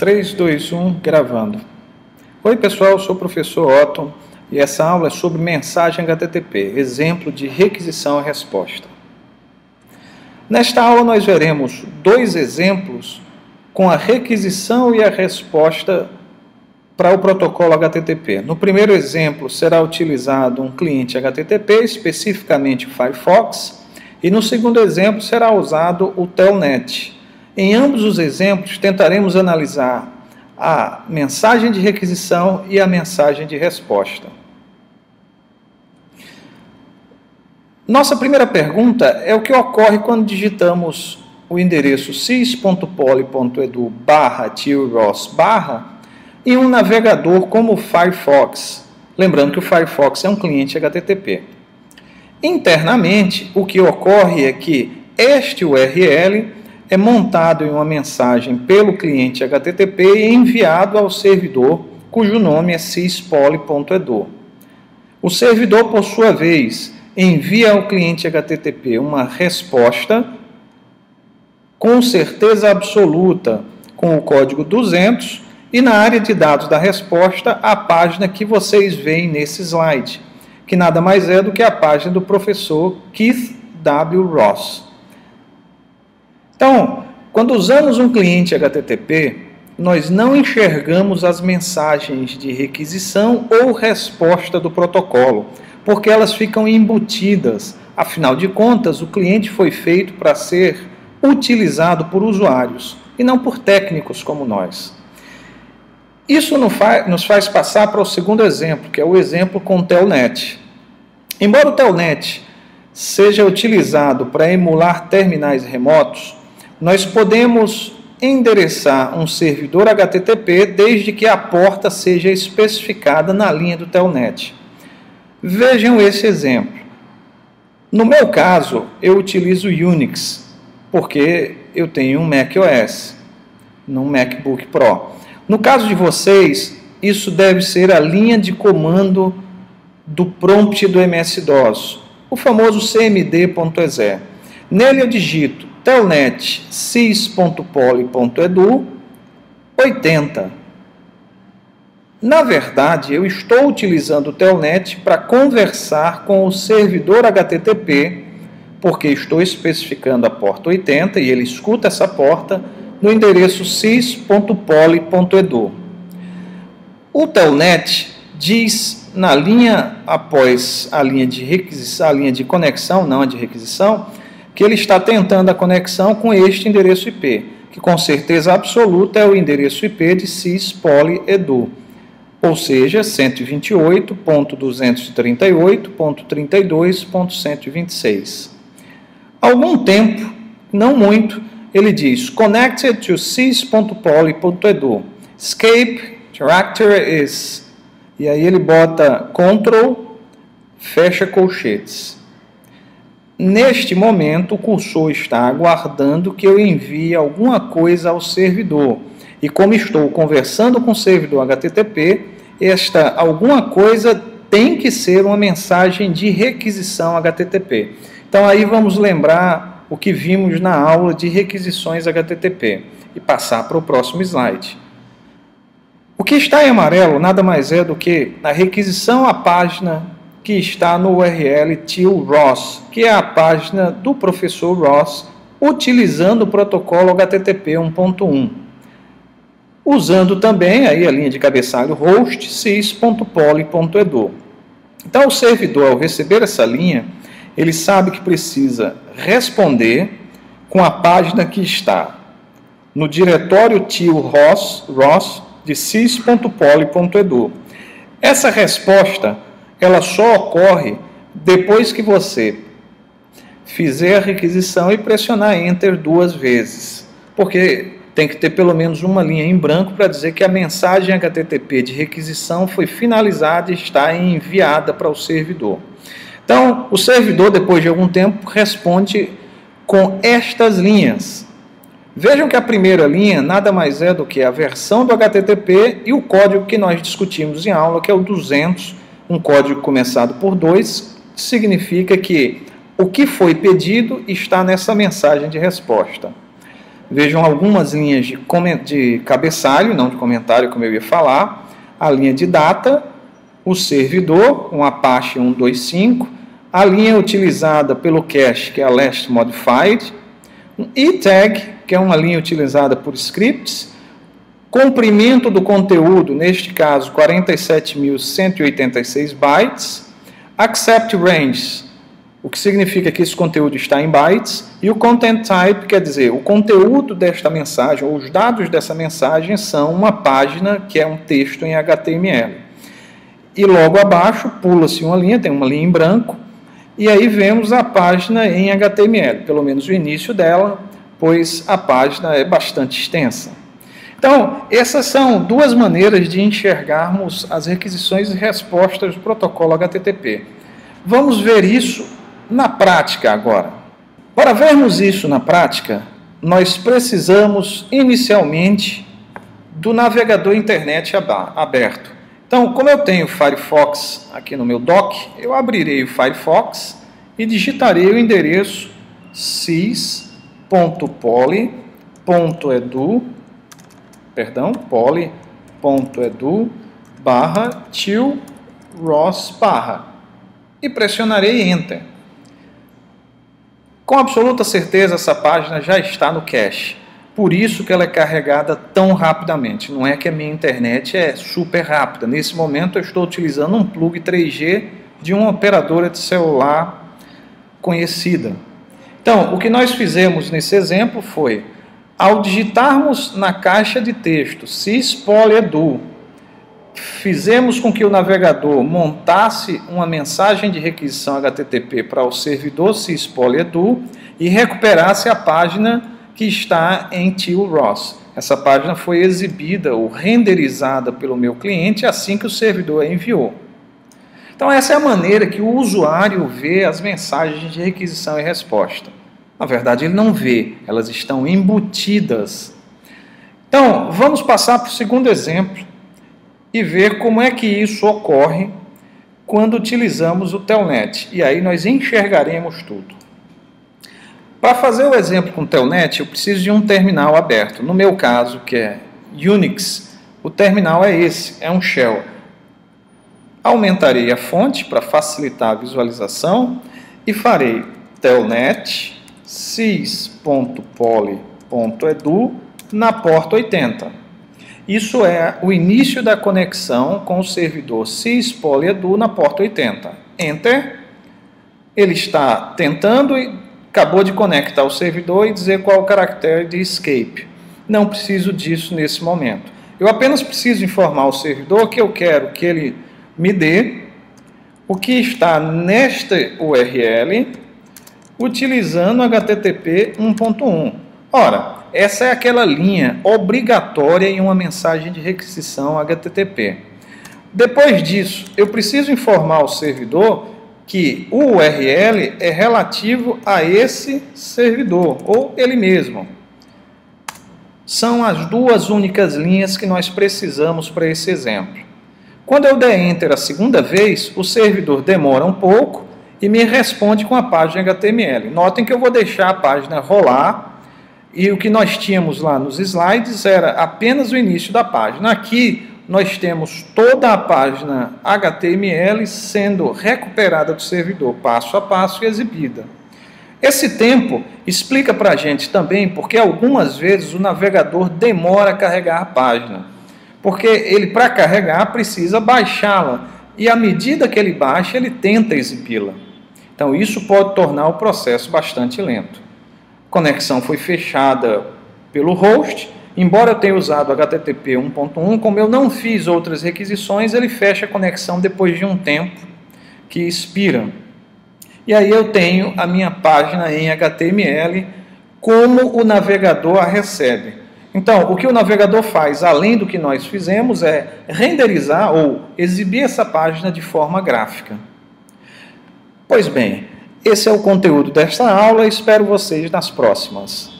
3, 2, 1, gravando. Oi pessoal, eu sou o professor Otton e essa aula é sobre mensagem HTTP, exemplo de requisição e resposta. Nesta aula nós veremos dois exemplos com a requisição e a resposta para o protocolo HTTP. No primeiro exemplo será utilizado um cliente HTTP, especificamente o Firefox, e no segundo exemplo será usado o Telnet. Em ambos os exemplos tentaremos analisar a mensagem de requisição e a mensagem de resposta. Nossa primeira pergunta é o que ocorre quando digitamos o endereço sys.poly.edu/tilros/ em um navegador como o Firefox. Lembrando que o Firefox é um cliente HTTP. Internamente, o que ocorre é que este URL é montado em uma mensagem pelo cliente HTTP e enviado ao servidor, cujo nome é sys.poly.edu. O servidor, por sua vez, envia ao cliente HTTP uma resposta com certeza absoluta com o código 200 e na área de dados da resposta a página que vocês veem nesse slide, que nada mais é do que a página do professor Keith W. Ross. Então, quando usamos um cliente HTTP, nós não enxergamos as mensagens de requisição ou resposta do protocolo, porque elas ficam embutidas. Afinal de contas, o cliente foi feito para ser utilizado por usuários e não por técnicos como nós. Isso nos faz passar para o segundo exemplo, que é o exemplo com o Telnet. Embora o Telnet seja utilizado para emular terminais remotos, nós podemos endereçar um servidor HTTP desde que a porta seja especificada na linha do Telnet. Vejam esse exemplo. No meu caso, eu utilizo Unix, porque eu tenho um macOS, num MacBook Pro. No caso de vocês, isso deve ser a linha de comando do prompt do MS-DOS, o famoso cmd.exe. Nele eu digito telnet sys.poly.edu 80. Na verdade, eu estou utilizando o Telnet para conversar com o servidor HTTP, porque estou especificando a porta 80 e ele escuta essa porta no endereço sys.poly.edu. O Telnet diz na linha após a linha de requisição, a linha de conexão, não a de requisição, que ele está tentando a conexão com este endereço IP, que com certeza absoluta é o endereço IP de sys.poly.edu, ou seja, 128.238.32.126. Algum tempo, não muito, ele diz connected to sys.poly.edu, escape character is, e aí ele bota Ctrl, fecha colchetes. Neste momento, o cursor está aguardando que eu envie alguma coisa ao servidor. E como estou conversando com o servidor HTTP, esta alguma coisa tem que ser uma mensagem de requisição HTTP. Então aí vamos lembrar o que vimos na aula de requisições HTTP e passar para o próximo slide. O que está em amarelo nada mais é do que a requisição à página que está no URL tilros, que é a página do professor Ross, utilizando o protocolo HTTP 1.1. Usando também aí a linha de cabeçalho host sys.poly.edu. Então o servidor, ao receber essa linha, ele sabe que precisa responder com a página que está no diretório tilros de sys.poly.edu. Essa resposta ela só ocorre depois que você fizer a requisição e pressionar Enter 2 vezes, porque tem que ter pelo menos uma linha em branco para dizer que a mensagem HTTP de requisição foi finalizada e está enviada para o servidor. Então, o servidor, depois de algum tempo, responde com estas linhas. Vejam que a primeira linha nada mais é do que a versão do HTTP e o código que nós discutimos em aula, que é o 200, um código começado por 2, significa que o que foi pedido está nessa mensagem de resposta. Vejam algumas linhas de cabeçalho, não de comentário, como eu ia falar, a linha de data, o servidor, um Apache 125, a linha utilizada pelo cache, que é a last modified, um e-tag, que é uma linha utilizada por scripts, comprimento do conteúdo, neste caso 47.186 bytes, accept range, o que significa que esse conteúdo está em bytes, e o content type, quer dizer, o conteúdo desta mensagem, ou os dados dessa mensagem são uma página que é um texto em HTML. E logo abaixo pula-se uma linha, tem uma linha em branco, e aí vemos a página em HTML, pelo menos o início dela, pois a página é bastante extensa. Então, essas são duas maneiras de enxergarmos as requisições e respostas do protocolo HTTP. Vamos ver isso na prática agora. Para vermos isso na prática, nós precisamos inicialmente do navegador internet aberto. Então, como eu tenho o Firefox aqui no meu dock, eu abrirei o Firefox e digitarei o endereço poly.edu/till-ross/ e pressionarei Enter. Com absoluta certeza essa página já está no cache, por isso que ela é carregada tão rapidamente. Não é que a minha internet é super rápida, nesse momento eu estou utilizando um plug 3G de uma operadora de celular conhecida. Então, o que nós fizemos nesse exemplo foi, ao digitarmos na caixa de texto sys-poly-edu, fizemos com que o navegador montasse uma mensagem de requisição HTTP para o servidor sys-poly-edu e recuperasse a página que está em till-ross. Essa página foi exibida ou renderizada pelo meu cliente assim que o servidor a enviou. Então essa é a maneira que o usuário vê as mensagens de requisição e resposta. Na verdade ele não vê, elas estão embutidas. Então vamos passar para o segundo exemplo e ver como é que isso ocorre quando utilizamos o Telnet. E aí nós enxergaremos tudo. Para fazer o exemplo com o Telnet, eu preciso de um terminal aberto. No meu caso, que é Unix, o terminal é esse, é um shell. Aumentarei a fonte para facilitar a visualização e farei telnet sys.poly.edu na porta 80. Isso é o início da conexão com o servidor sys-poly-edu na porta 80. Enter. Ele está tentando e acabou de conectar o servidor e dizer qual o caractere de escape. Não preciso disso nesse momento. Eu apenas preciso informar o servidor que eu quero que ele me dê o que está nesta URL utilizando HTTP 1.1. Ora, essa é aquela linha obrigatória em uma mensagem de requisição HTTP. Depois disso, eu preciso informar o servidor que o URL é relativo a esse servidor, ou ele mesmo. São as duas únicas linhas que nós precisamos para esse exemplo. Quando eu der Enter a segunda vez, o servidor demora um pouco e me responde com a página HTML. Notem que eu vou deixar a página rolar e o que nós tínhamos lá nos slides era apenas o início da página. Aqui nós temos toda a página HTML sendo recuperada do servidor passo a passo e exibida. Esse tempo explica para a gente também porque algumas vezes o navegador demora a carregar a página. Porque ele, para carregar, precisa baixá-la. E à medida que ele baixa, ele tenta exibi-la. Então isso pode tornar o processo bastante lento. A conexão foi fechada pelo host. Embora eu tenha usado HTTP 1.1, como eu não fiz outras requisições, ele fecha a conexão depois de um tempo que expira. E aí eu tenho a minha página em HTML, como o navegador a recebe. Então, o que o navegador faz, além do que nós fizemos, é renderizar ou exibir essa página de forma gráfica. Pois bem, esse é o conteúdo desta aula, espero vocês nas próximas.